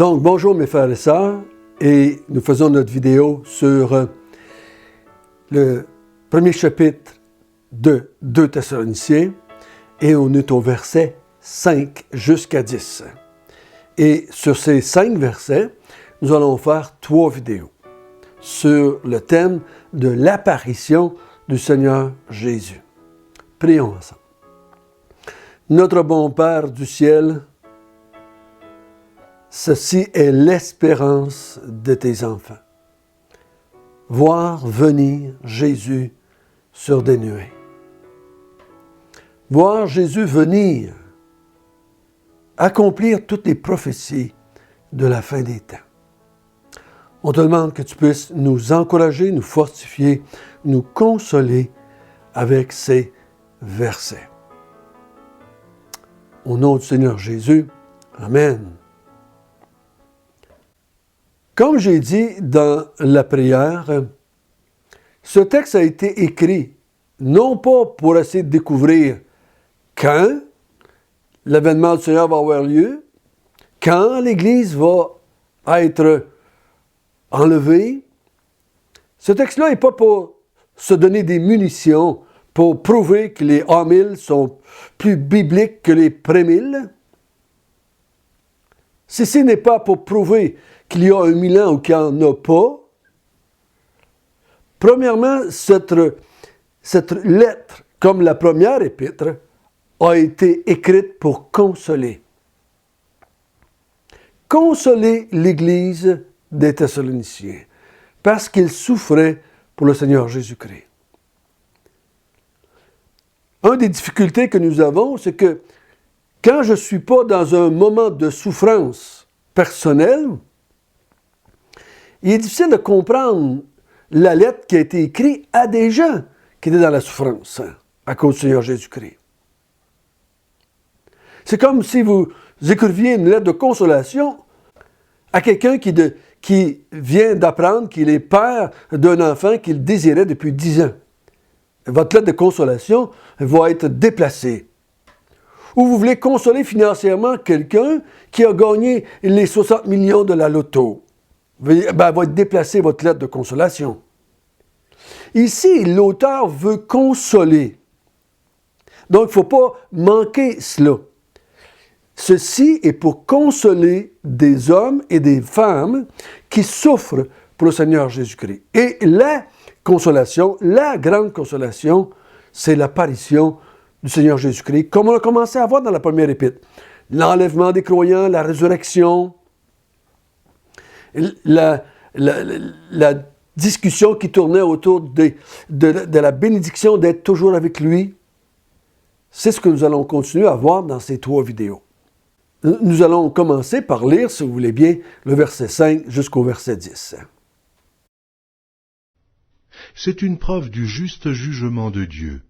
Donc, bonjour mes frères et sœurs, et nous faisons notre vidéo sur le premier chapitre de 2 Thessaloniciens, et on est au verset 5 jusqu'à 10. Et sur ces 5 versets, nous allons faire 3 vidéos sur le thème de l'apparition du Seigneur Jésus. Prions ensemble. Notre bon Père du ciel, ceci est l'espérance de tes enfants. Voir venir Jésus sur des nuées. Voir Jésus venir accomplir toutes les prophéties de la fin des temps. On te demande que tu puisses nous encourager, nous fortifier, nous consoler avec ces versets. Au nom du Seigneur Jésus, Amen. Comme j'ai dit dans la prière, ce texte a été écrit non pas pour essayer de découvrir quand l'avènement du Seigneur va avoir lieu, quand l'Église va être enlevée. Ce texte-là n'est pas pour se donner des munitions pour prouver que les A-1000 sont plus bibliques que les pré-1000. Ceci n'est pas pour prouver qu'il y a 1000 ans ou qu'il n'y en a pas. Premièrement, cette lettre, comme la première épître, a été écrite pour consoler. Consoler l'Église des Thessaloniciens, parce qu'ils souffraient pour le Seigneur Jésus-Christ. Une des difficultés que nous avons, c'est que quand je ne suis pas dans un moment de souffrance personnelle, il est difficile de comprendre la lettre qui a été écrite à des gens qui étaient dans la souffrance à cause du Seigneur Jésus-Christ. C'est comme si vous écriviez une lettre de consolation à quelqu'un qui vient d'apprendre qu'il est père d'un enfant qu'il désirait depuis 10 ans. Votre lettre de consolation va être déplacée. Ou vous voulez consoler financièrement quelqu'un qui a gagné les 60 millions de la loto. Elle va être déplacée, votre lettre de consolation. Ici, l'auteur veut consoler. Donc, il ne faut pas manquer cela. Ceci est pour consoler des hommes et des femmes qui souffrent pour le Seigneur Jésus-Christ. Et la consolation, la grande consolation, c'est l'apparition du Seigneur Jésus-Christ, comme on a commencé à voir dans la première épître. L'enlèvement des croyants, la résurrection, la discussion qui tournait autour de la bénédiction d'être toujours avec lui. C'est ce que nous allons continuer à voir dans ces 3 vidéos. Nous allons commencer par lire, si vous voulez bien, le verset 5 jusqu'au verset 10. C'est une preuve du juste jugement de Dieu,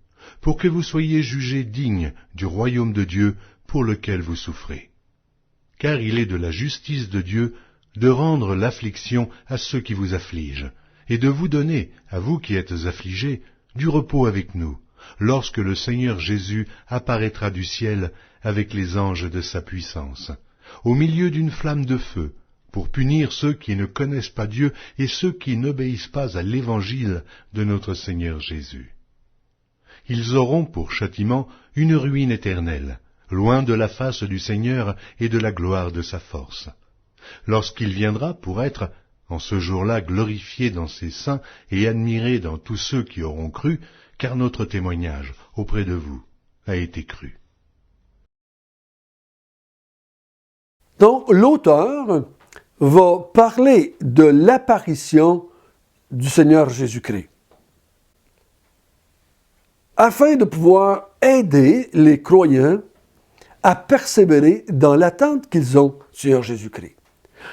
pour que vous soyez jugés dignes du royaume de Dieu pour lequel vous souffrez. Car il est de la justice de Dieu de rendre l'affliction à ceux qui vous affligent, et de vous donner, à vous qui êtes affligés, du repos avec nous, lorsque le Seigneur Jésus apparaîtra du ciel avec les anges de sa puissance, au milieu d'une flamme de feu, pour punir ceux qui ne connaissent pas Dieu et ceux qui n'obéissent pas à l'évangile de notre Seigneur Jésus. Ils auront pour châtiment une ruine éternelle, loin de la face du Seigneur et de la gloire de sa force. Lorsqu'il viendra pour être, en ce jour-là, glorifié dans ses saints et admiré dans tous ceux qui auront cru, car notre témoignage auprès de vous a été cru. Donc, l'auteur va parler de l'apparition du Seigneur Jésus-Christ, afin de pouvoir aider les croyants à persévérer dans l'attente qu'ils ont du Seigneur Jésus-Christ.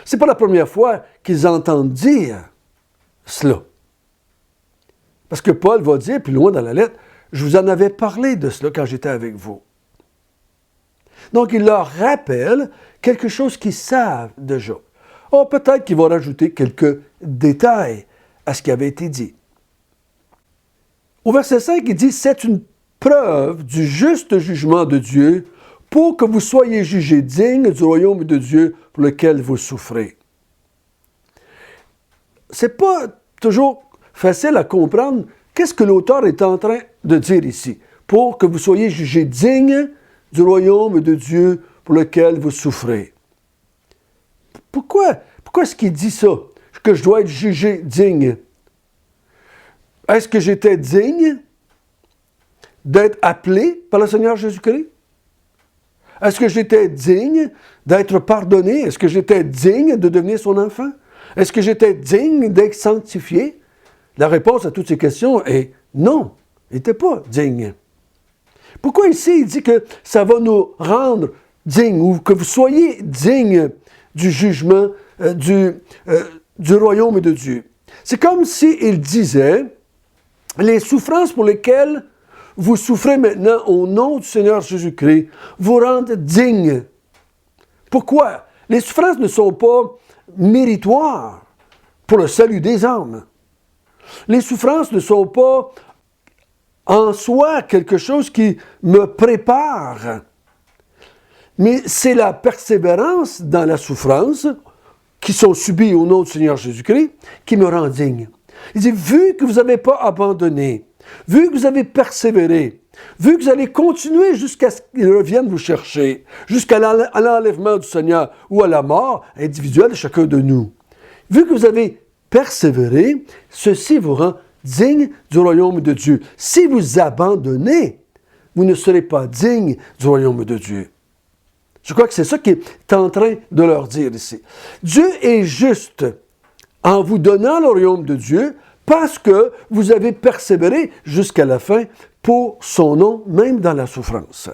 Ce n'est pas la première fois qu'ils entendent dire cela. Parce que Paul va dire, plus loin dans la lettre, « Je vous en avais parlé de cela quand j'étais avec vous. » Donc, il leur rappelle quelque chose qu'ils savent déjà. Oh, peut-être qu'il va rajouter quelques détails à ce qui avait été dit. Au verset 5, il dit « C'est une preuve du juste jugement de Dieu pour que vous soyez jugés dignes du royaume de Dieu pour lequel vous souffrez. C'est pas toujours facile à comprendre qu'est-ce que l'auteur est en train de dire ici. Pour que vous soyez jugés dignes du royaume de Dieu pour lequel vous souffrez. Pourquoi est-ce qu'il dit ça, que je dois être jugé digne? Est-ce que j'étais digne d'être appelé par le Seigneur Jésus-Christ? Est-ce que j'étais digne d'être pardonné? Est-ce que j'étais digne de devenir son enfant? Est-ce que j'étais digne d'être sanctifié? La réponse à toutes ces questions est non, il n'était pas digne. Pourquoi ici il dit que ça va nous rendre dignes ou que vous soyez dignes du jugement du royaume de Dieu? C'est comme s'il disait, les souffrances pour lesquelles vous souffrez maintenant au nom du Seigneur Jésus-Christ vous rendent dignes. Pourquoi? Les souffrances ne sont pas méritoires pour le salut des âmes. Les souffrances ne sont pas en soi quelque chose qui me prépare. Mais c'est la persévérance dans la souffrance qui sont subies au nom du Seigneur Jésus-Christ qui me rend digne. Il dit, vu que vous n'avez pas abandonné, vu que vous avez persévéré, vu que vous allez continuer jusqu'à ce qu'il revienne vous chercher, jusqu'à l'enlèvement du Seigneur ou à la mort individuelle de chacun de nous, vu que vous avez persévéré, ceci vous rend digne du royaume de Dieu. Si vous abandonnez, vous ne serez pas digne du royaume de Dieu. Je crois que c'est ça qu'il est en train de leur dire ici. Dieu est juste en vous donnant le royaume de Dieu parce que vous avez persévéré jusqu'à la fin pour son nom, même dans la souffrance.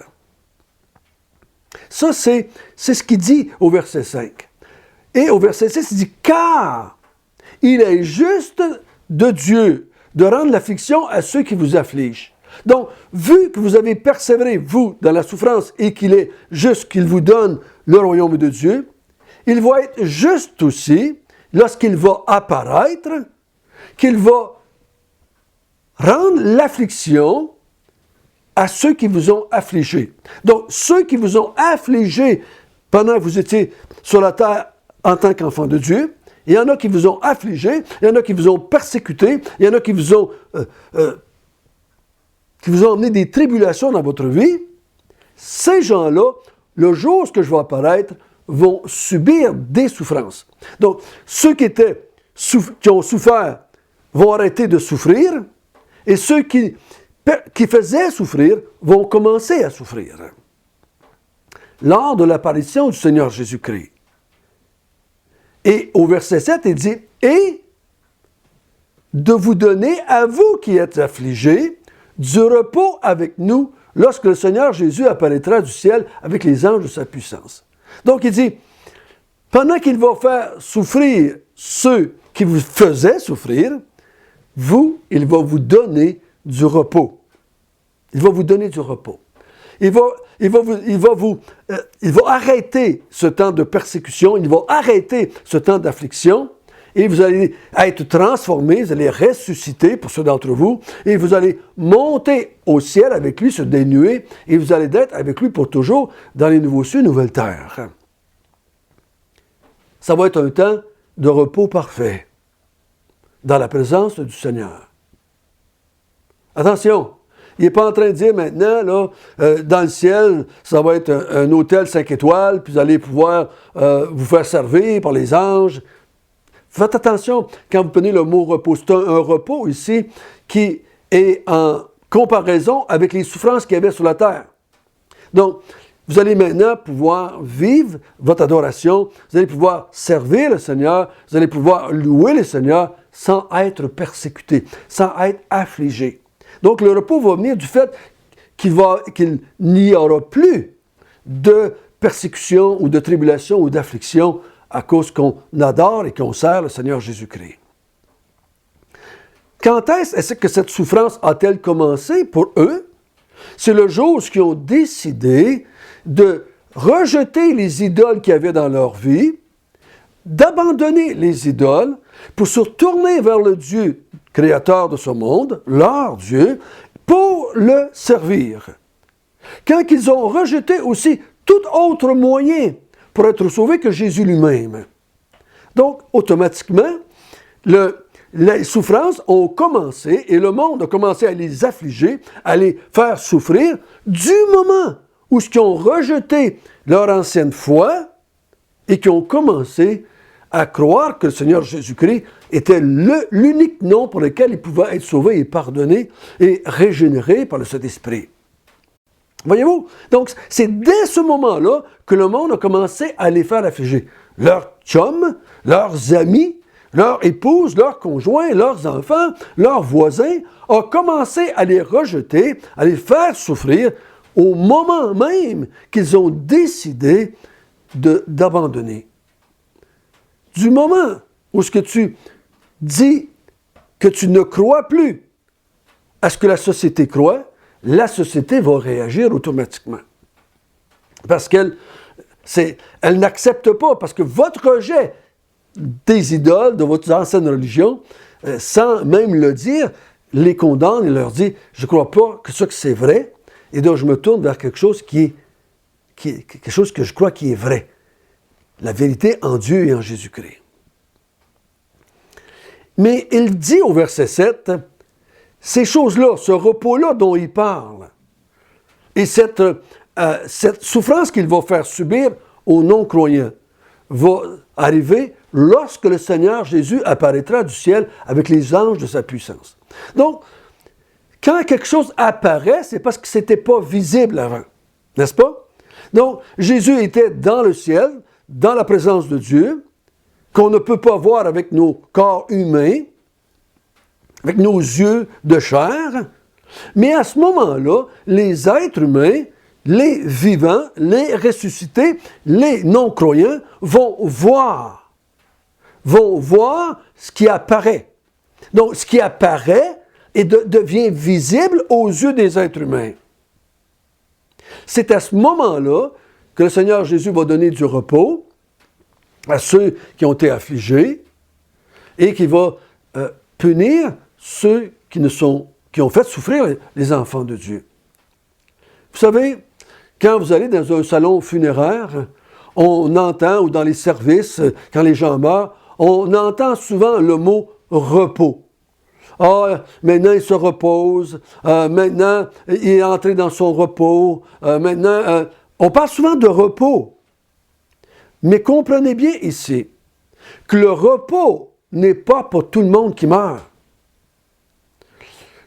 Ça, c'est ce qu'il dit au verset 5. Et au verset 6, il dit « Car il est juste de Dieu de rendre l'affliction à ceux qui vous affligent. » Donc, vu que vous avez persévéré, vous, dans la souffrance, et qu'il est juste qu'il vous donne le royaume de Dieu, il va être juste aussi, lorsqu'il va apparaître, qu'il va rendre l'affliction à ceux qui vous ont affligés. Donc, ceux qui vous ont affligés pendant que vous étiez sur la terre en tant qu'enfant de Dieu, il y en a qui vous ont affligés, il y en a qui vous ont persécutés, il y en a qui vous ont amené des tribulations dans votre vie. Ces gens-là, le jour où je vais apparaître, vont subir des souffrances. Donc, ceux qui ont souffert vont arrêter de souffrir, et ceux qui faisaient souffrir vont commencer à souffrir. Lors de l'apparition du Seigneur Jésus-Christ. Et au verset 7, il dit, « Et de vous donner à vous qui êtes affligés, du repos avec nous, lorsque le Seigneur Jésus apparaîtra du ciel avec les anges de sa puissance. » Donc il dit, pendant qu'il va faire souffrir ceux qui vous faisaient souffrir, il va vous donner du repos. Il va vous donner du repos. Il va arrêter ce temps de persécution, il va arrêter ce temps d'affliction, et vous allez être transformés, vous allez ressusciter pour ceux d'entre vous, et vous allez monter au ciel avec lui sur des nuées, et vous allez être avec lui pour toujours dans les nouveaux cieux, nouvelles terres. Ça va être un temps de repos parfait, dans la présence du Seigneur. Attention! Il n'est pas en train de dire maintenant, là, dans le ciel, ça va être un hôtel 5 étoiles, puis vous allez pouvoir vous faire servir par les anges. Faites attention quand vous prenez le mot repos. C'est un repos ici qui est en comparaison avec les souffrances qu'il y avait sur la terre. Donc, vous allez maintenant pouvoir vivre votre adoration, vous allez pouvoir servir le Seigneur, vous allez pouvoir louer le Seigneur sans être persécuté, sans être affligé. Donc, le repos va venir du fait qu'il n'y aura plus de persécution ou de tribulation ou d'affliction à cause qu'on adore et qu'on sert le Seigneur Jésus-Christ. Quand est-ce que cette souffrance a-t-elle commencé pour eux? C'est le jour où ils ont décidé de rejeter les idoles qu'il y avait dans leur vie, d'abandonner les idoles pour se tourner vers le Dieu créateur de ce monde, leur Dieu, pour le servir. Quand ils ont rejeté aussi tout autre moyen pour être sauvé que Jésus lui-même. Donc, automatiquement, les souffrances ont commencé et le monde a commencé à les affliger, à les faire souffrir du moment où ils ont rejeté leur ancienne foi et qui ont commencé à croire que le Seigneur Jésus-Christ était l'unique nom pour lequel ils pouvaient être sauvés et pardonnés et régénérés par le Saint-Esprit. Voyez-vous? Donc, c'est dès ce moment-là que le monde a commencé à les faire affliger. Leurs chums, leurs amis, leurs épouses, leurs conjoints, leurs enfants, leurs voisins ont commencé à les rejeter, à les faire souffrir au moment même qu'ils ont décidé d'abandonner. Du moment où ce que tu dis que tu ne crois plus à ce que la société croit, la société va réagir automatiquement. Parce qu'elle n'accepte pas, parce que votre rejet des idoles, de votre ancienne religion, sans même le dire, les condamne et leur dit « Je ne crois pas que ça que c'est vrai, et donc je me tourne vers quelque chose quelque chose que je crois qui est vrai. La vérité en Dieu et en Jésus-Christ. » Mais il dit au verset 7, ces choses-là, ce repos-là dont il parle, et cette souffrance qu'il va faire subir aux non-croyants, va arriver lorsque le Seigneur Jésus apparaîtra du ciel avec les anges de sa puissance. Donc, quand quelque chose apparaît, c'est parce que ce n'était pas visible avant, n'est-ce pas? Donc, Jésus était dans le ciel, dans la présence de Dieu, qu'on ne peut pas voir avec nos corps humains, avec nos yeux de chair, mais à ce moment-là, les êtres humains, les vivants, les ressuscités, les non-croyants vont voir ce qui apparaît. Donc, ce qui apparaît devient visible aux yeux des êtres humains. C'est à ce moment-là que le Seigneur Jésus va donner du repos à ceux qui ont été affligés et qui va punir ceux qui ont fait souffrir les enfants de Dieu. Vous savez, quand vous allez dans un salon funéraire, on entend, ou dans les services, quand les gens meurent, on entend souvent le mot « repos ». Ah, maintenant il se repose, maintenant il est entré dans son repos, maintenant... on parle souvent de repos. Mais comprenez bien ici que le repos n'est pas pour tout le monde qui meurt.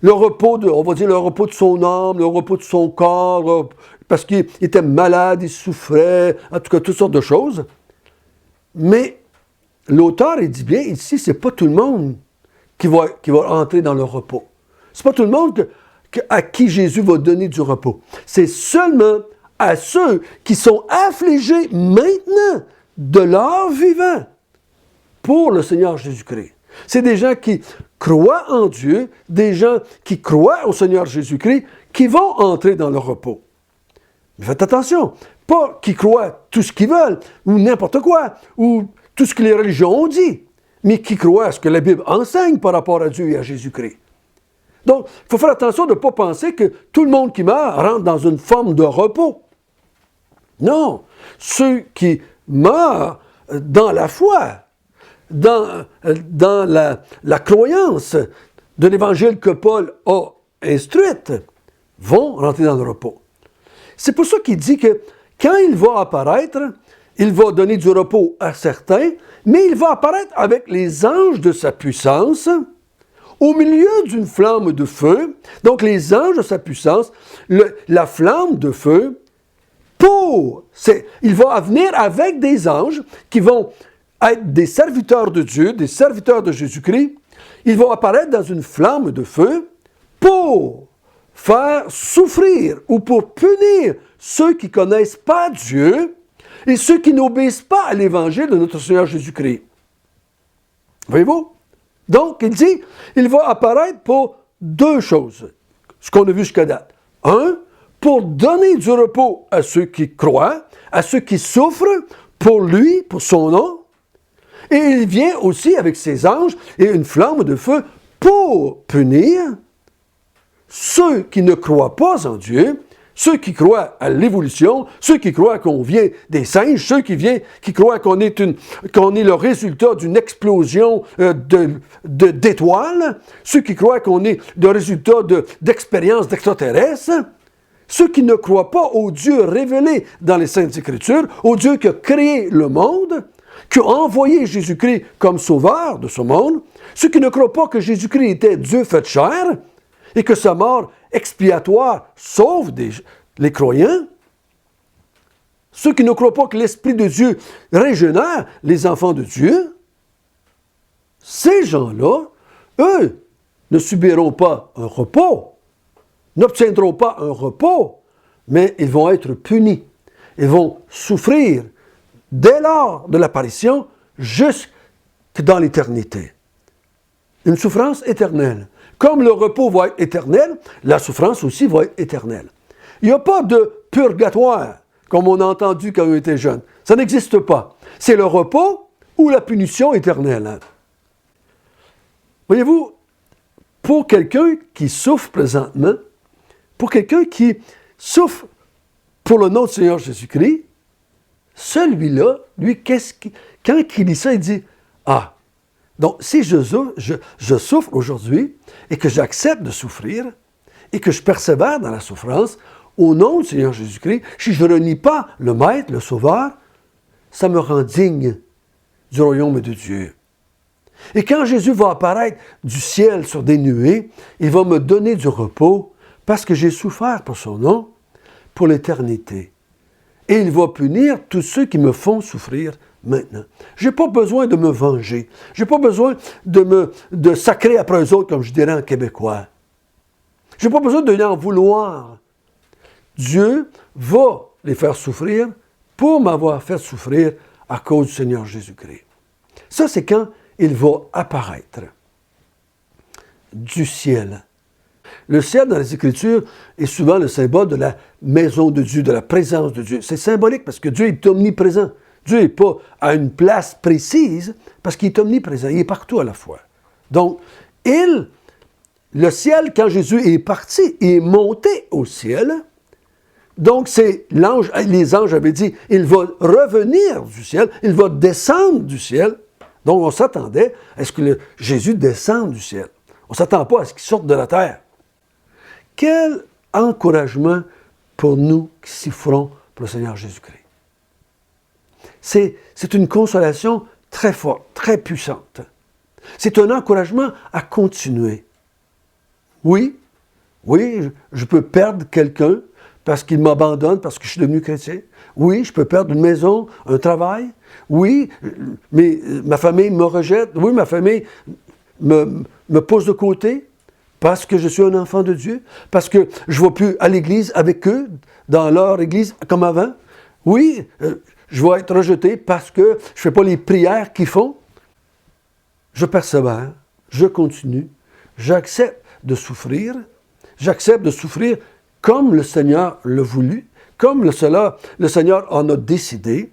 Le repos, on va dire le repos de son âme, le repos de son corps, parce qu'il était malade, il souffrait, en tout cas, toutes sortes de choses. Mais l'auteur, il dit bien, ici, c'est pas tout le monde qui va entrer dans le repos. C'est pas tout le monde à qui Jésus va donner du repos. C'est seulement à ceux qui sont affligés maintenant de leur vivant pour le Seigneur Jésus-Christ. C'est des gens qui croient en Dieu, des gens qui croient au Seigneur Jésus-Christ, qui vont entrer dans le repos. Mais faites attention, pas qui croient tout ce qu'ils veulent, ou n'importe quoi, ou tout ce que les religions ont dit, mais qui croient à ce que la Bible enseigne par rapport à Dieu et à Jésus-Christ. Donc, il faut faire attention de ne pas penser que tout le monde qui meurt rentre dans une forme de repos. Non, ceux qui meurent dans la foi, dans la croyance de l'évangile que Paul a instruite, vont rentrer dans le repos. C'est pour ça qu'il dit que quand il va apparaître, il va donner du repos à certains, mais il va apparaître avec les anges de sa puissance, au milieu d'une flamme de feu. Donc les anges de sa puissance, la flamme de feu, il va venir avec des anges qui vont être des serviteurs de Dieu, des serviteurs de Jésus-Christ. Ils vont apparaître dans une flamme de feu pour faire souffrir ou pour punir ceux qui ne connaissent pas Dieu et ceux qui n'obéissent pas à l'évangile de notre Seigneur Jésus-Christ. Voyez-vous? Donc, il dit, il va apparaître pour deux choses, ce qu'on a vu jusqu'à date. Un, pour donner du repos à ceux qui croient, à ceux qui souffrent pour lui, pour son nom. Et il vient aussi avec ses anges et une flamme de feu pour punir ceux qui ne croient pas en Dieu, ceux qui croient à l'évolution, ceux qui croient qu'on vient des singes, ceux qui croient qu'on est le résultat d'une explosion d'étoiles, ceux qui croient qu'on est le résultat d'expériences d'extraterrestres, ceux qui ne croient pas au Dieu révélé dans les Saintes Écritures, au Dieu qui a créé le monde, qui a envoyé Jésus-Christ comme sauveur de ce monde, ceux qui ne croient pas que Jésus-Christ était Dieu fait chair et que sa mort expiatoire sauve les croyants, ceux qui ne croient pas que l'Esprit de Dieu régénère les enfants de Dieu, ces gens-là, eux, ne subiront pas un repos, n'obtiendront pas un repos, mais ils vont être punis. Ils vont souffrir dès lors de l'apparition jusque dans l'éternité. Une souffrance éternelle. Comme le repos va être éternel, la souffrance aussi va être éternelle. Il n'y a pas de purgatoire, comme on a entendu quand on était jeune. Ça n'existe pas. C'est le repos ou la punition éternelle. Voyez-vous, pour quelqu'un qui souffre présentement, pour quelqu'un qui souffre pour le nom du Seigneur Jésus-Christ, celui-là, lui, quand il lit ça, il dit « Ah, donc si je souffre aujourd'hui et que j'accepte de souffrir et que je persévère dans la souffrance, au nom du Seigneur Jésus-Christ, si je ne renie pas le Maître, le Sauveur, ça me rend digne du royaume de Dieu. Et quand Jésus va apparaître du ciel sur des nuées, il va me donner du repos parce que j'ai souffert pour son nom, pour l'éternité. Et il va punir tous ceux qui me font souffrir maintenant. Je n'ai pas besoin de me venger. Je n'ai pas besoin de sacrer après eux autres, comme je dirais en québécois. Je n'ai pas besoin de leur en vouloir. Dieu va les faire souffrir pour m'avoir fait souffrir à cause du Seigneur Jésus-Christ. Ça, c'est quand il va apparaître du ciel. Le ciel, dans les Écritures, est souvent le symbole de la maison de Dieu, de la présence de Dieu. C'est symbolique parce que Dieu est omniprésent. Dieu n'est pas à une place précise parce qu'il est omniprésent. Il est partout à la fois. Donc, le ciel, quand Jésus est parti, il est monté au ciel. Donc, les anges avaient dit, il va revenir du ciel, il va descendre du ciel. Donc, on s'attendait à ce que Jésus descende du ciel. On ne s'attend pas à ce qu'il sorte de la terre. Quel encouragement pour nous qui souffrons pour le Seigneur Jésus-Christ. C'est une consolation très forte, très puissante. C'est un encouragement à continuer. Oui, je peux perdre quelqu'un parce qu'il m'abandonne, parce que je suis devenu chrétien. Oui, je peux perdre une maison, un travail. Oui, mais ma famille me rejette. Oui, ma famille me pose de côté parce que je suis un enfant de Dieu, parce que je ne vais plus à l'église avec eux, dans leur église comme avant. Oui, je vais être rejeté parce que je ne fais pas les prières qu'ils font. Je persévère, je continue, j'accepte de souffrir comme le Seigneur l'a voulu, comme le Seigneur en a décidé.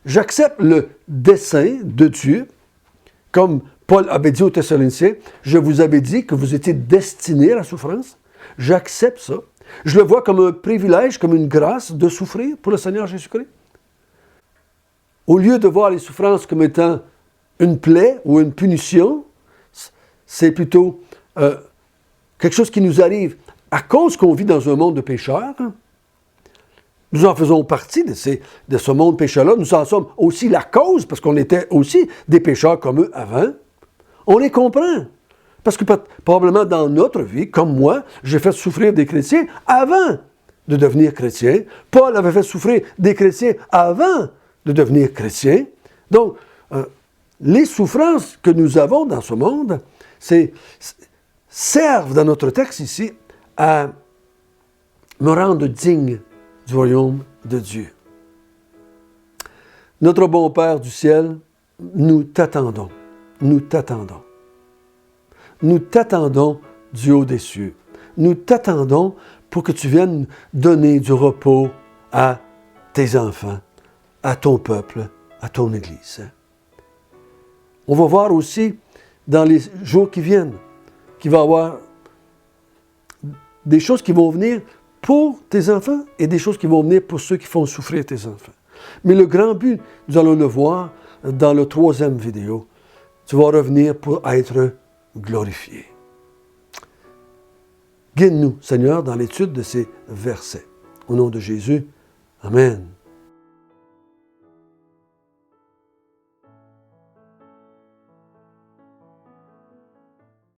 J'accepte le dessein de Dieu, comme Paul avait dit aux Thessaloniciens, je vous avais dit que vous étiez destinés à la souffrance. J'accepte ça. Je le vois comme un privilège, comme une grâce de souffrir pour le Seigneur Jésus-Christ. Au lieu de voir les souffrances comme étant une plaie ou une punition, c'est plutôt quelque chose qui nous arrive à cause qu'on vit dans un monde de pécheurs. Nous en faisons partie de ce monde pécheur-là. Nous en sommes aussi la cause, parce qu'on était aussi des pécheurs comme eux avant. On les comprend. Parce que probablement dans notre vie, comme moi, j'ai fait souffrir des chrétiens avant de devenir chrétien. Paul avait fait souffrir des chrétiens avant de devenir chrétien. Donc, les souffrances que nous avons dans ce monde, servent dans notre texte ici à me rendre digne du royaume de Dieu. Notre bon Père du ciel, nous t'attendons. Nous t'attendons. Nous t'attendons du haut des cieux. Nous t'attendons pour que tu viennes donner du repos à tes enfants, à ton peuple, à ton Église. On va voir aussi dans les jours qui viennent qu'il va y avoir des choses qui vont venir pour tes enfants et des choses qui vont venir pour ceux qui font souffrir tes enfants. Mais le grand but, nous allons le voir dans la 3e vidéo. Tu vas revenir pour être glorifié. Guide-nous, Seigneur, dans l'étude de ces versets. Au nom de Jésus, Amen.